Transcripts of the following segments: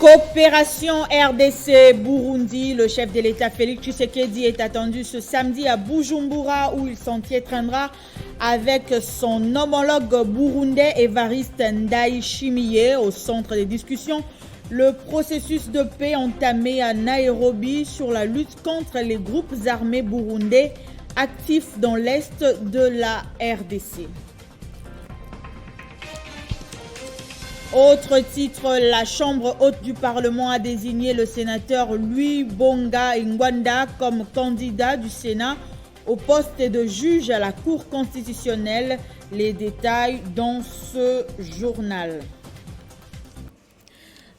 Coopération RDC-Burundi, le chef de l'État Félix Tshisekedi est attendu ce samedi à Bujumbura où il s'entretiendra avec son homologue burundais Évariste Ndayishimiye au centre des discussions. Le processus de paix entamé à Nairobi sur la lutte contre les groupes armés burundais actifs dans l'est de la RDC. Autre titre, la Chambre haute du Parlement a désigné le sénateur Louis Bonga Ngwanda comme candidat du Sénat au poste de juge à la Cour constitutionnelle. Les détails dans ce journal.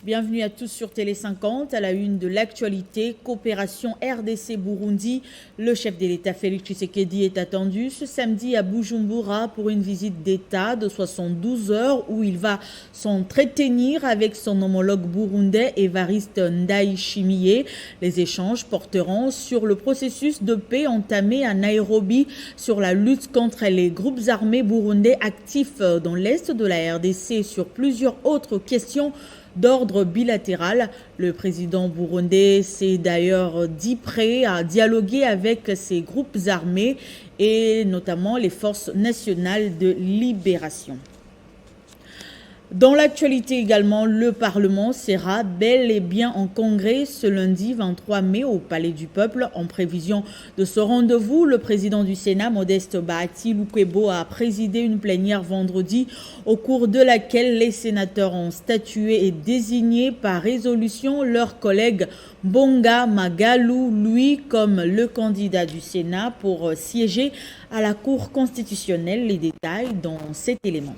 Bienvenue à tous sur Télé 50, à la une de l'actualité, coopération RDC-Burundi. Le chef de l'État Félix Tshisekedi est attendu ce samedi à Bujumbura pour une visite d'État de 72 heures où il va s'entretenir avec son homologue burundais Évariste Ndayishimiye. Les échanges porteront sur le processus de paix entamé à Nairobi sur la lutte contre les groupes armés burundais actifs dans l'est de la RDC et sur plusieurs autres questions d'ordre bilatéral. Le président burundais s'est d'ailleurs dit prêt à dialoguer avec ces groupes armés et notamment les forces nationales de libération. Dans l'actualité également, le Parlement sera bel et bien en congrès ce lundi 23 mai au Palais du Peuple. En prévision de ce rendez-vous, le président du Sénat, Modeste Bahati Lukwebo, a présidé une plénière vendredi au cours de laquelle les sénateurs ont statué et désigné par résolution leur collègue Bonga Magalou, lui, comme le candidat du Sénat pour siéger à la Cour constitutionnelle. Les détails dans cet élément.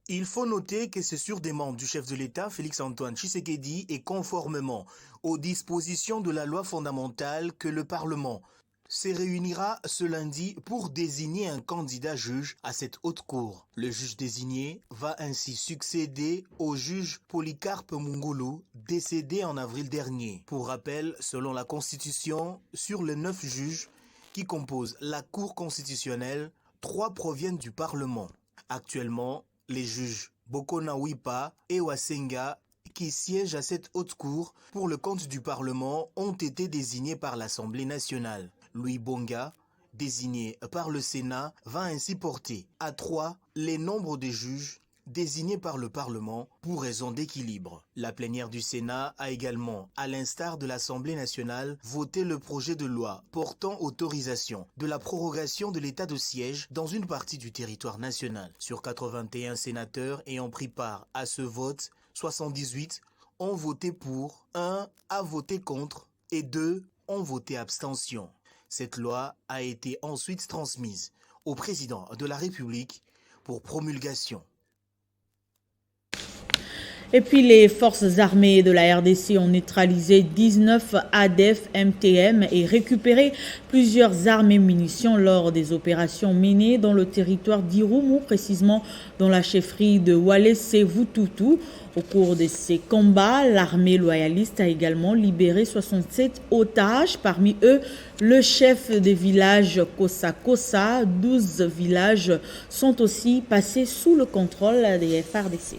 Il faut noter que c'est sur demande du chef de l'État, Félix-Antoine Tshisekedi, et conformément aux dispositions de la loi fondamentale que le Parlement se réunira ce lundi pour désigner un candidat juge à cette haute cour. Le juge désigné va ainsi succéder au juge Polycarpe Mungulu, décédé en avril dernier. Pour rappel, selon la Constitution, sur les 9 juges qui composent la Cour constitutionnelle, 3 proviennent du Parlement. Actuellement, les juges Bokona Wipa et Wasenga, qui siègent à cette haute cour pour le compte du Parlement, ont été désignés par l'Assemblée nationale. Louis Bonga, désigné par le Sénat, va ainsi porter à 3 les nombres des juges désignés par le Parlement pour raison d'équilibre. La plénière du Sénat a également, à l'instar de l'Assemblée nationale, voté le projet de loi portant autorisation de la prorogation de l'état de siège dans une partie du territoire national. Sur 81 sénateurs ayant pris part à ce vote, 78 ont voté pour, 1 a voté contre et 2 ont voté abstention. Cette loi a été ensuite transmise au président de la République pour promulgation. Et puis les forces armées de la RDC ont neutralisé 19 ADF MTM et récupéré plusieurs armes et munitions lors des opérations menées dans le territoire d'Irumu, précisément dans la chefferie de Walese-Vututu. Au cours de ces combats, l'armée loyaliste a également libéré 67 otages, parmi eux le chef des villages Kosa Kosa. 12 villages sont aussi passés sous le contrôle des FARDC.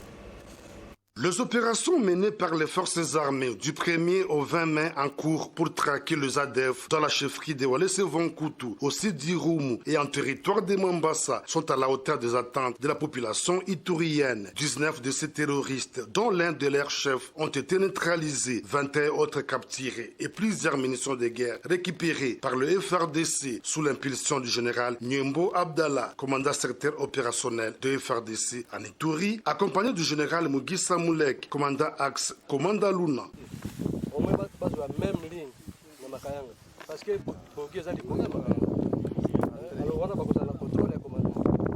Les opérations menées par les forces armées du 1er au 20 mai en cours pour traquer les ADF dans la chefferie de Walese-Vututu, au site d'Irumu et en territoire de Mambasa sont à la hauteur des attentes de la population iturienne. 19 de ces terroristes, dont l'un de leurs chefs, ont été neutralisés, 21 autres capturés et plusieurs munitions de guerre récupérées par le FARDC sous l'impulsion du général Nyembo Abdallah, commandant secteur opérationnel de FARDC en Ituri, accompagné du général Mugisa Moulek, commandant Axe, commandant Luna.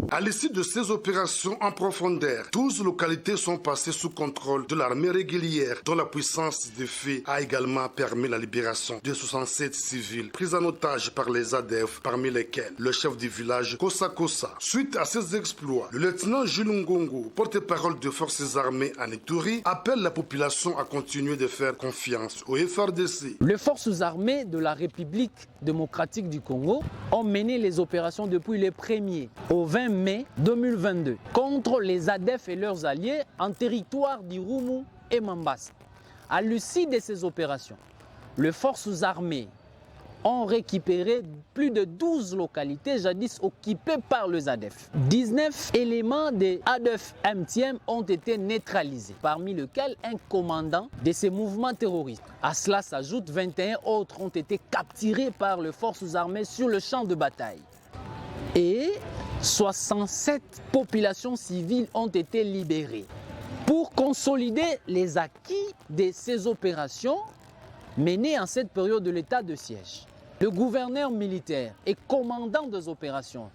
À l'issue de ces opérations en profondeur, 12 localités sont passées sous contrôle de l'armée régulière, dont la puissance des faits a également permis la libération de 67 civils pris en otage par les ADF, parmi lesquels le chef du village Kosa Kosa. Suite à ces exploits, le lieutenant Jules Ngongo, porte-parole des forces armées en Ituri, appelle la population à continuer de faire confiance au FARDC. Les forces armées de la République démocratique du Congo ont mené les opérations depuis le 1er au 20 mai mai 2022 contre les ADF et leurs alliés en territoire d'Irumu et Mambasa. À l'issue de ces opérations, les forces armées ont récupéré plus de 12 localités jadis occupées par les ADF. 19 éléments des ADF MTM ont été neutralisés, parmi lesquels un commandant de ces mouvements terroristes. À cela s'ajoutent 21 autres ont été capturés par les forces armées sur le champ de bataille. Et 67 populations civiles ont été libérées. Pour consolider les acquis de ces opérations menées en cette période de l'état de siège, le gouverneur militaire et commandant des opérations,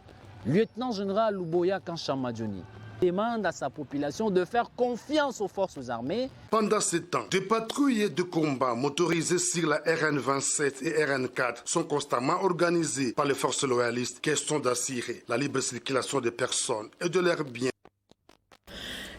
lieutenant-général Luboya Kanshamadjoni, demande à sa population de faire confiance aux forces armées. Pendant ce temps, des patrouilles de combat motorisées sur la RN27 et RN4 sont constamment organisées par les forces loyalistes, question d'assurer la libre circulation des personnes et de leurs biens.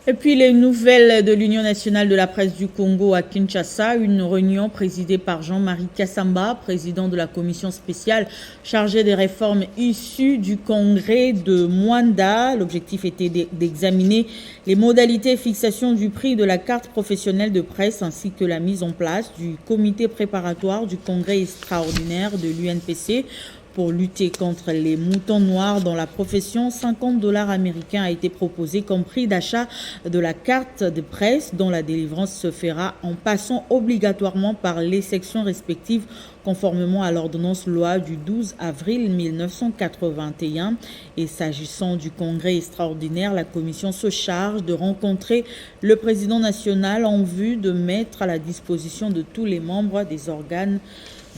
Et puis les nouvelles de l'Union nationale de la presse du Congo à Kinshasa, une réunion présidée par Jean-Marie Kassamba, président de la commission spéciale chargée des réformes issues du congrès de Mwanda. L'objectif était d'examiner les modalités de fixation du prix de la carte professionnelle de presse ainsi que la mise en place du comité préparatoire du congrès extraordinaire de l'UNPC. Pour lutter contre les moutons noirs dans la profession, 50 $ américains a été proposé comme prix d'achat de la carte de presse dont la délivrance se fera en passant obligatoirement par les sections respectives conformément à l'ordonnance loi du 12 avril 1981. Et s'agissant du congrès extraordinaire, la commission se charge de rencontrer le président national en vue de mettre à la disposition de tous les membres des organes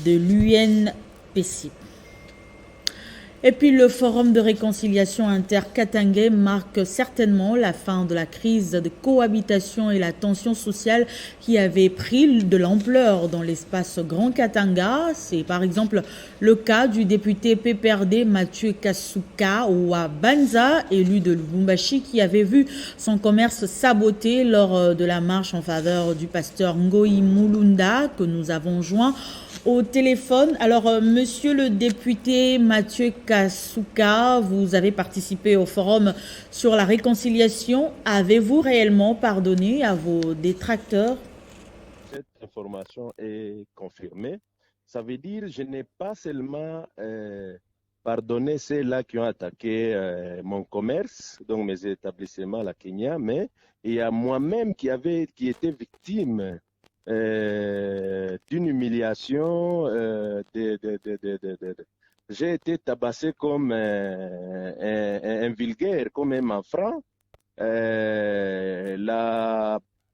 de l'UNPC. Et puis le forum de réconciliation inter-Katangais marque certainement la fin de la crise de cohabitation et la tension sociale qui avait pris de l'ampleur dans l'espace Grand Katanga. C'est par exemple le cas du député PPRD Mathieu Kasuka Ouabanza, élu de Lubumbashi, qui avait vu son commerce saboté lors de la marche en faveur du pasteur Ngoï Mulunda que nous avons joint au téléphone. Alors, monsieur le député Mathieu Kasuka, vous avez participé au forum sur la réconciliation. Avez-vous réellement pardonné à vos détracteurs? Cette information est confirmée. Ça veut dire que je n'ai pas seulement pardonné ceux-là qui ont attaqué mon commerce, donc mes établissements à la Kenya, mais il y a moi-même qui était victime d'une humiliation. J'ai été tabassé comme un vulgaire, comme un malfrat,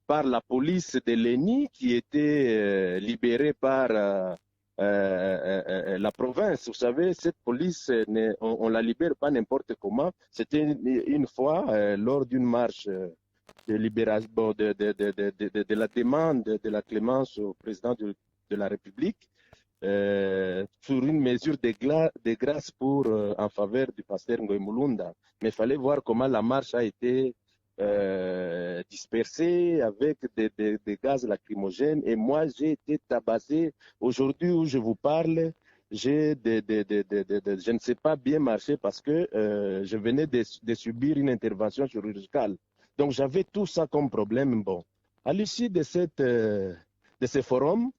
par la police de l'ENI qui était libérée par la province. Vous savez, cette police, on ne la libère pas n'importe comment. C'était une fois lors d'une marche de libération, de la demande de la clémence au président de la République sur une mesure de grâce en faveur du pasteur Ngoï Mulunda. Mais il fallait voir comment la marche a été dispersée avec des gaz lacrymogènes. Et moi, j'ai été tabassé. Aujourd'hui où je vous parle, je ne sais pas bien marcher parce que je venais de subir une intervention chirurgicale. Donc, j'avais tout ça comme problème. Bon, à l'issue de ce forum,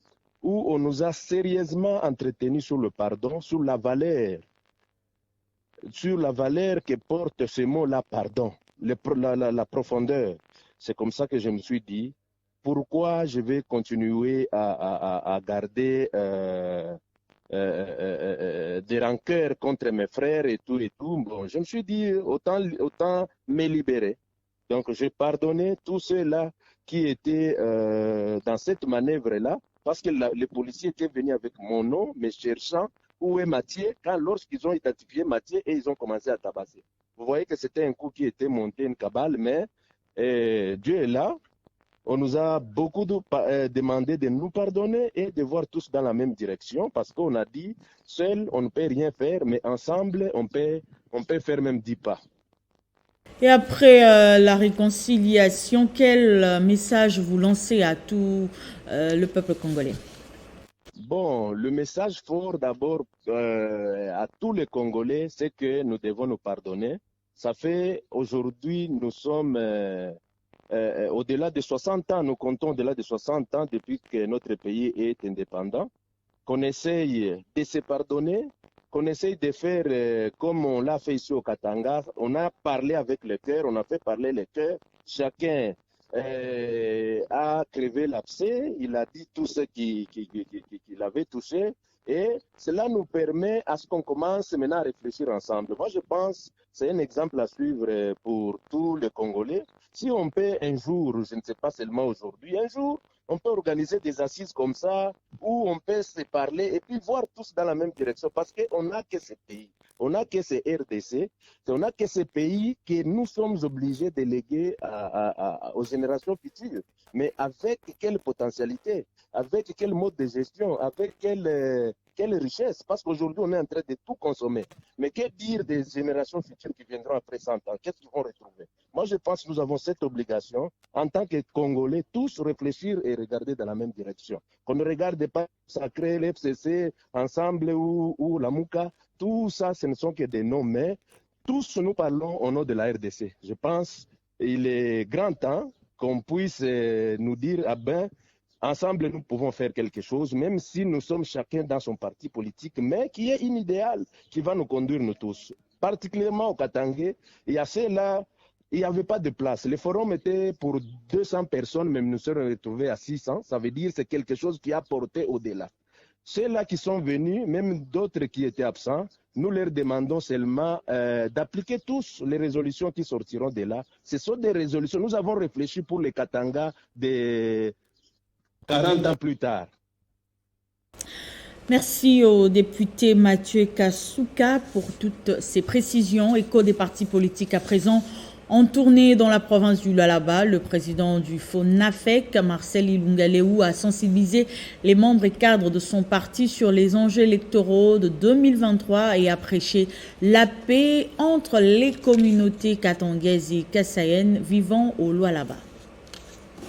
où on nous a sérieusement entretenus sur le pardon, sur la valeur que porte ce mot-là, pardon, la profondeur. C'est comme ça que je me suis dit, pourquoi je vais continuer à garder des rancœurs contre mes frères et tout. Bon, je me suis dit, autant me libérer. Donc, j'ai pardonné tous ceux-là qui étaient dans cette manœuvre-là, parce que les policiers étaient venus avec mon nom, me cherchant où est Mathieu, lorsqu'ils ont identifié Mathieu et ils ont commencé à tabasser. Vous voyez que c'était un coup qui était monté, une cabale, mais Dieu est là. On nous a beaucoup demandé de nous pardonner et de voir tous dans la même direction, parce qu'on a dit, seul, on ne peut rien faire, mais ensemble, on peut faire même 10 pas. Et après la réconciliation, quel message vous lancez à tout le peuple congolais? Bon, le message fort d'abord à tous les Congolais, c'est que nous devons nous pardonner. Ça fait aujourd'hui, nous sommes au-delà de 60 ans, nous comptons au-delà de 60 ans depuis que notre pays est indépendant, qu'on essaye de se pardonner, qu'on essaye de faire comme on l'a fait ici au Katanga. On a parlé avec le cœur, on a fait parler le cœur. Chacun a crevé l'abcès, il a dit tout ce qu'il avait touché. Et cela nous permet à ce qu'on commence maintenant à réfléchir ensemble. Moi, je pense que c'est un exemple à suivre pour tous les Congolais. Si on peut un jour, je ne sais pas seulement aujourd'hui, un jour, on peut organiser des assises comme ça, où on peut se parler et puis voir tous dans la même direction. Parce qu'on n'a que ces pays, on n'a que ces RDC, on n'a que ces pays que nous sommes obligés de léguer aux générations futures. Mais avec quelle potentialité, avec quel mode de gestion, avec quelle richesse. Parce qu'aujourd'hui, on est en train de tout consommer. Mais que dire des générations futures qui viendront après 100 ans? Qu'est-ce qu'ils vont retrouver? Moi, je pense que nous avons cette obligation, en tant que Congolais, tous réfléchir et regarder dans la même direction. Qu'on ne regarde pas Sacré, l'FCC, Ensemble ou la Mouka. Tout ça, ce ne sont que des noms, mais tous nous parlons au nom de la RDC. Je pense qu'il est grand temps qu'on puisse nous dire, ah ben, ensemble, nous pouvons faire quelque chose, même si nous sommes chacun dans son parti politique, mais qui est un idéal qui va nous conduire nous tous. Particulièrement au Katanga, il y a ceux-là, il n'y avait pas de place. Le forum était pour 200 personnes, même nous sommes retrouvés à 600. Ça veut dire que c'est quelque chose qui a porté au-delà. Ceux-là qui sont venus, même d'autres qui étaient absents, nous leur demandons seulement d'appliquer tous les résolutions qui sortiront de là. Ce sont des résolutions. Nous avons réfléchi pour les Katanga de 40 ans plus tard. Merci au député Mathieu Kasuka pour toutes ces précisions. Écho des partis politiques à présent. En tournée dans la province du Lualaba, le président du FONAFEC, Marcel Ilunga-Leou, a sensibilisé les membres et cadres de son parti sur les enjeux électoraux de 2023 et a prêché la paix entre les communautés katangaises et kassayennes vivant au Lualaba.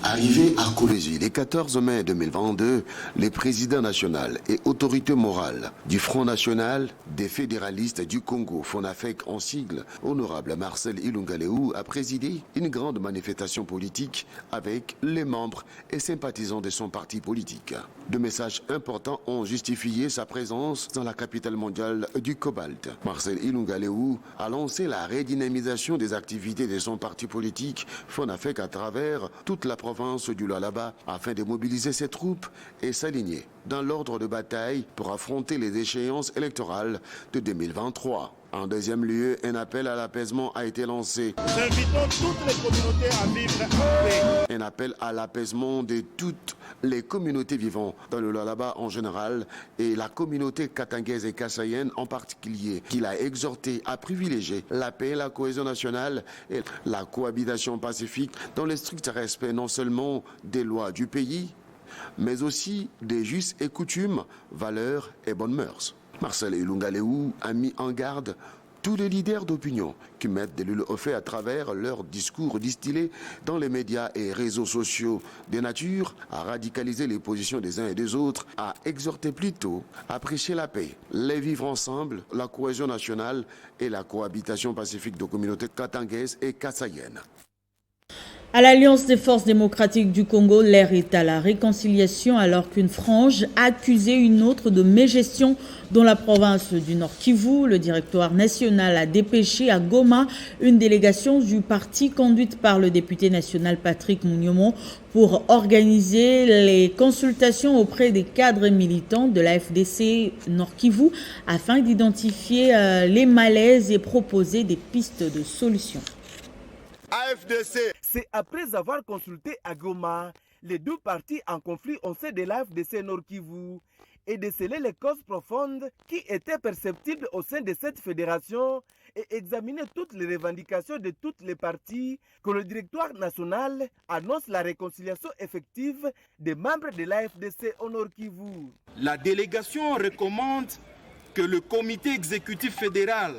Arrivé à Kolwezi le 14 mai 2022, les présidents nationaux et autorités morales du Front National des fédéralistes du Congo, FONAFEC en sigle, honorable Marcel Ilunga-Leou, a présidé une grande manifestation politique avec les membres et sympathisants de son parti politique. Deux messages importants ont justifié sa présence dans la capitale mondiale du cobalt. Marcel Ilunga-Leou a lancé la redynamisation des activités de son parti politique, FONAFEC, à travers toute la province du Lualaba afin de mobiliser ses troupes et s'aligner dans l'ordre de bataille pour affronter les échéances électorales de 2023. En deuxième lieu, un appel à l'apaisement a été lancé. Nous invitons toutes les communautés à vivre en paix. Un appel à l'apaisement de toutes les communautés vivant dans le Lualaba en général et la communauté katangaise et kassayenne en particulier, qu'il a exhorté à privilégier la paix, la cohésion nationale et la cohabitation pacifique dans le strict respect non seulement des lois du pays, mais aussi des us et coutumes, valeurs et bonnes mœurs. Marcel Ilunga-Leou a mis en garde tous les leaders d'opinion qui mettent de l'huile au feu à travers leurs discours distillés dans les médias et réseaux sociaux de nature à radicaliser les positions des uns et des autres, à exhorter plutôt à prêcher la paix, les vivre ensemble, la cohésion nationale et la cohabitation pacifique de communautés katangaises et kassayennes. À l'Alliance des forces démocratiques du Congo, l'air est à la réconciliation alors qu'une frange a accusé une autre de mégestion dans la province du Nord Kivu. Le directoire national a dépêché à Goma une délégation du parti conduite par le député national Patrick Mouniomo pour organiser les consultations auprès des cadres militants de la FDC Nord Kivu afin d'identifier les malaises et proposer des pistes de solutions. AFDC. C'est après avoir consulté à Goma les deux partis en conflit au sein de l'AFDC Nord Kivu et déceler les causes profondes qui étaient perceptibles au sein de cette fédération et examiner toutes les revendications de toutes les parties, que le directoire national annonce la réconciliation effective des membres de l'AFDC au Nord Kivu. La délégation recommande que le comité exécutif fédéral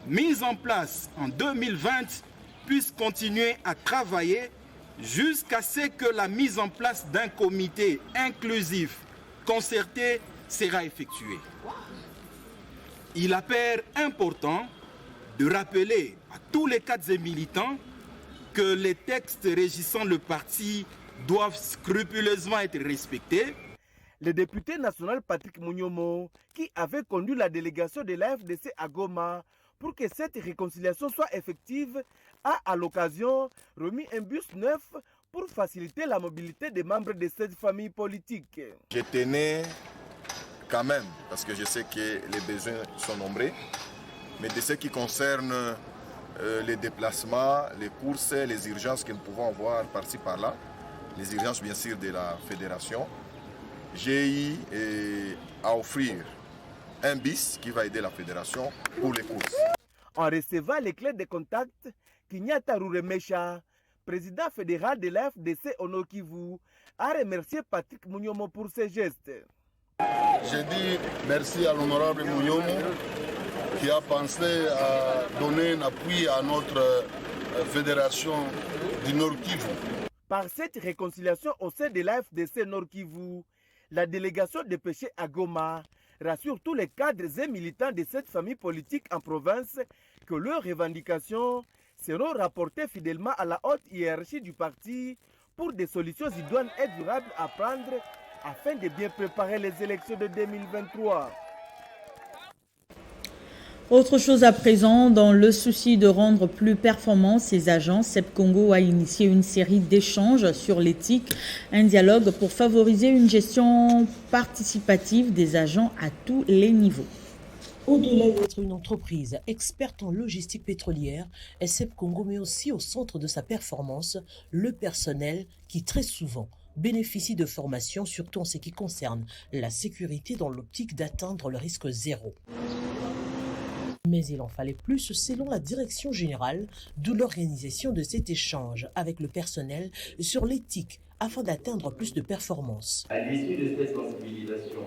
mis en place en 2020 puisse continuer à travailler jusqu'à ce que la mise en place d'un comité inclusif concerté sera effectuée. Il apparaît important de rappeler à tous les cadres et militants que les textes régissant le parti doivent scrupuleusement être respectés. Le député national Patrick Mounyomo, qui avait conduit la délégation de l'AFDC à Goma pour que cette réconciliation soit effective, a à l'occasion remis un bus neuf pour faciliter la mobilité des membres de cette famille politique. Je tenais quand même, parce que je sais que les besoins sont nombreux, mais de ce qui concerne les déplacements, les courses, les urgences que nous pouvons avoir par-ci par-là, les urgences bien sûr de la fédération, j'ai eu à offrir un bis qui va aider la fédération pour les courses. En recevant les clés de contact, Kinyata Ruremesha, président fédéral de l'AFDC au Nord Kivu, a remercié Patrick Mounyomo pour ses gestes. Je dis merci à l'honorable Mounyomo qui a pensé à donner un appui à notre fédération du Nord Kivu. Par cette réconciliation au sein de l'AFDC Nord Kivu, la délégation dépêchée à Goma rassure tous les cadres et militants de cette famille politique en province que leurs revendications seront rapportées fidèlement à la haute hiérarchie du parti pour des solutions idoines et durables à prendre afin de bien préparer les élections de 2023. Autre chose à présent, dans le souci de rendre plus performants ces agents, CEP Congo a initié une série d'échanges sur l'éthique, un dialogue pour favoriser une gestion participative des agents à tous les niveaux. Au-delà d'être une entreprise experte en logistique pétrolière, CEP Congo met aussi au centre de sa performance le personnel qui très souvent bénéficie de formations, surtout en ce qui concerne la sécurité dans l'optique d'atteindre le risque zéro. Mais il en fallait plus selon la direction générale de l'organisation de cet échange avec le personnel sur l'éthique afin d'atteindre plus de performances. À l'issue de cette sensibilisation,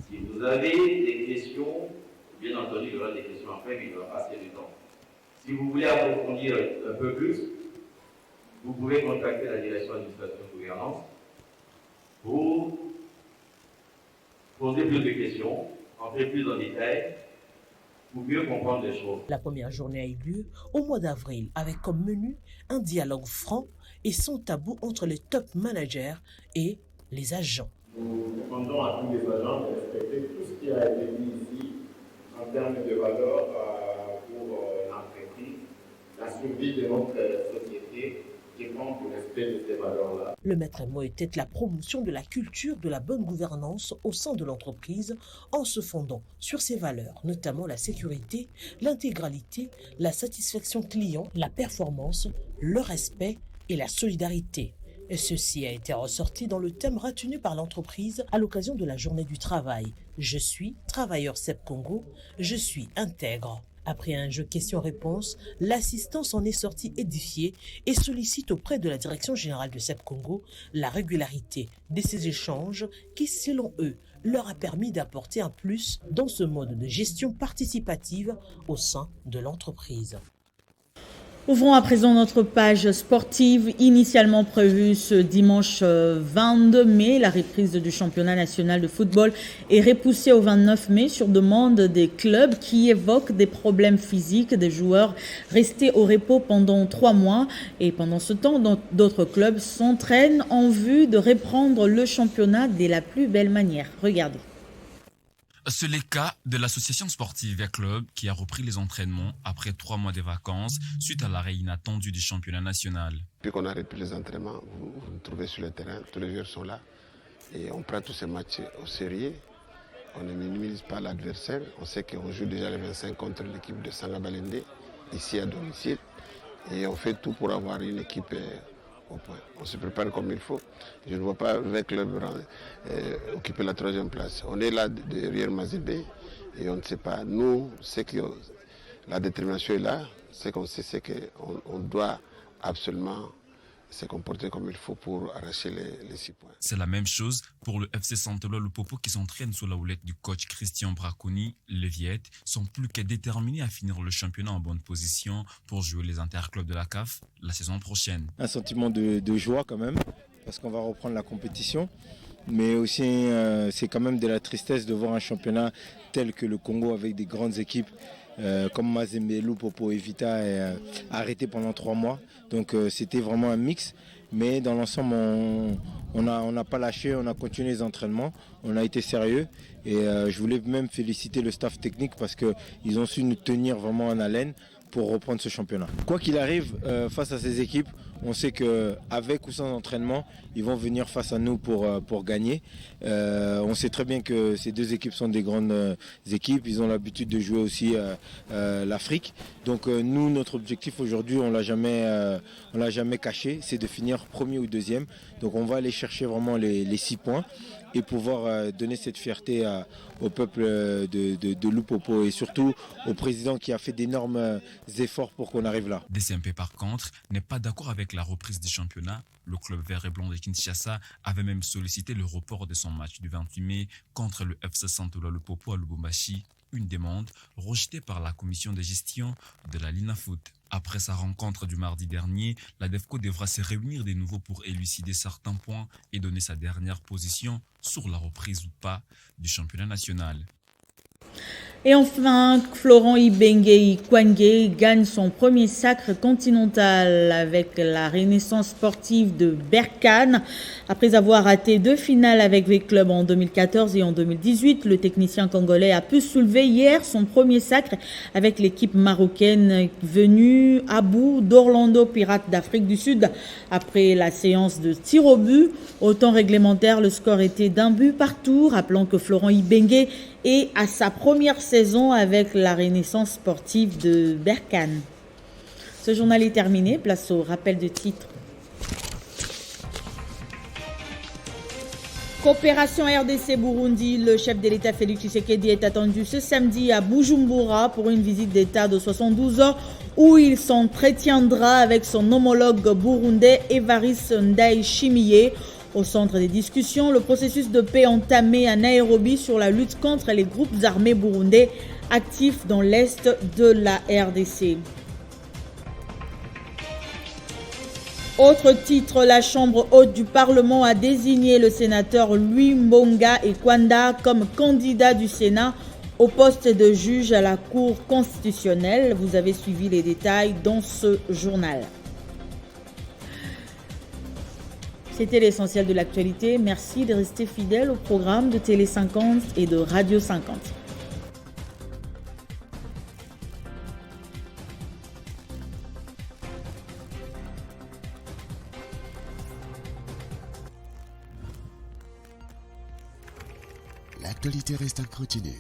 si vous avez des questions, bien entendu, il y aura des questions après, mais il y aura pas assez de temps. Si vous voulez approfondir un peu plus, vous pouvez contacter la direction administration et gouvernance pour poser plus de questions, entrer plus en détail, pour mieux comprendre les choses. La première journée a eu lieu au mois d'avril avec comme menu un dialogue franc et sans tabou entre les top managers et les agents. Nous demandons à tous les agents de respecter tout ce qui a été dit ici en termes de valeur pour l'entreprise, la survie de notre société dépend du respect de ces valeurs-là. Le maître mot était la promotion de la culture de la bonne gouvernance au sein de l'entreprise en se fondant sur ses valeurs, notamment la sécurité, l'intégralité, la satisfaction client, la performance, le respect et la solidarité. Et ceci a été ressorti dans le thème retenu par l'entreprise à l'occasion de la journée du travail. Je suis travailleur CEP Congo, je suis intègre. Après un jeu questions-réponses, l'assistance en est sortie édifiée et sollicite auprès de la direction générale de CEP Congo la régularité de ces échanges qui, selon eux, leur a permis d'apporter un plus dans ce mode de gestion participative au sein de l'entreprise. Ouvrons à présent notre page sportive. Initialement prévue ce dimanche 22 mai, la reprise du championnat national de football est repoussée au 29 mai sur demande des clubs qui évoquent des problèmes physiques des joueurs restés au repos pendant 3 mois. Et pendant ce temps, d'autres clubs s'entraînent en vue de reprendre le championnat de la plus belle manière. Regardez. C'est le cas de l'association sportive Via Club qui a repris les entraînements après 3 mois de vacances suite à l'arrêt inattendu du championnat national. Depuis qu'on a repris les entraînements, vous nous trouvez sur le terrain, tous les joueurs sont là et on prend tous ces matchs au sérieux. On ne minimise pas l'adversaire. On sait qu'on joue déjà les 25 contre l'équipe de Sangabalende ici à domicile et on fait tout pour avoir une équipe au point. On se prépare comme il faut. Je ne vois pas Via Club occuper la 3e place. On est là derrière Mazembe et on ne sait pas. Nous, c'est que la détermination est là. Ce qu'on sait, c'est qu'on doit absolument se comporter comme il faut pour arracher les 6 points. C'est la même chose pour le FC Santeloi Lupopo qui s'entraîne sous la houlette du coach Christian Braconi. Les Viettes sont plus que déterminés à finir le championnat en bonne position pour jouer les interclubs de la CAF la saison prochaine. Un sentiment de joie quand même, parce qu'on va reprendre la compétition. Mais aussi, c'est quand même de la tristesse de voir un championnat tel que le Congo avec des grandes équipes comme Mazembe, Lupopo et Vita arrêtés pendant 3 mois. Donc c'était vraiment un mix. Mais dans l'ensemble, on n'a pas lâché, on a continué les entraînements, on a été sérieux. Et je voulais même féliciter le staff technique parce qu'ils ont su nous tenir vraiment en haleine pour reprendre ce championnat. Quoi qu'il arrive, face à ces équipes, on sait qu'avec ou sans entraînement, ils vont venir face à nous pour gagner. On sait très bien que ces 2 équipes sont des grandes équipes. Ils ont l'habitude de jouer aussi l'Afrique. Donc nous, notre objectif aujourd'hui, on l'a jamais caché, c'est de finir premier ou deuxième. Donc on va aller chercher vraiment les 6 points et pouvoir donner cette fierté au peuple de Lupopo et surtout au président qui a fait d'énormes efforts pour qu'on arrive là. DCMP par contre n'est pas d'accord avec la reprise du championnat. Le club vert et blanc de Kinshasa avait même sollicité le report de son match du 28 mai contre le FC Santola Lupopo à Lubumbashi, une demande rejetée par la commission de gestion de la Linafoot. Après sa rencontre du mardi dernier, la DEFCO devra se réunir de nouveau pour élucider certains points et donner sa dernière position sur la reprise ou pas du championnat national. Et enfin, Florent Ibenge Kwangé gagne son premier sacre continental avec la Renaissance sportive de Berkane. Après avoir raté 2 finales avec les clubs en 2014 et en 2018, le technicien congolais a pu soulever hier son premier sacre avec l'équipe marocaine venue à bout d'Orlando Pirates d'Afrique du Sud. Après la séance de tir au but, au temps réglementaire, le score était d'1 but partout, rappelant que Florent Ibenge est à sa première saison avec la Renaissance sportive de Berkane. Ce journal est terminé, place au rappel de titres. Coopération RDC-Burundi, le chef de l'État Félix Tshisekedi est attendu ce samedi à Bujumbura pour une visite d'État de 72 heures où il s'entretiendra avec son homologue burundais Évariste Ndayishimiye. Au centre des discussions, le processus de paix entamé à Nairobi sur la lutte contre les groupes armés burundais actifs dans l'est de la RDC. Autre titre, la Chambre haute du Parlement a désigné le sénateur Louis Mbonga Ekwanda comme candidat du Sénat au poste de juge à la Cour constitutionnelle. Vous avez suivi les détails dans ce journal. C'était l'essentiel de l'actualité. Merci de rester fidèle au programme de Télé 50 et de Radio 50. L'actualité reste à continuer.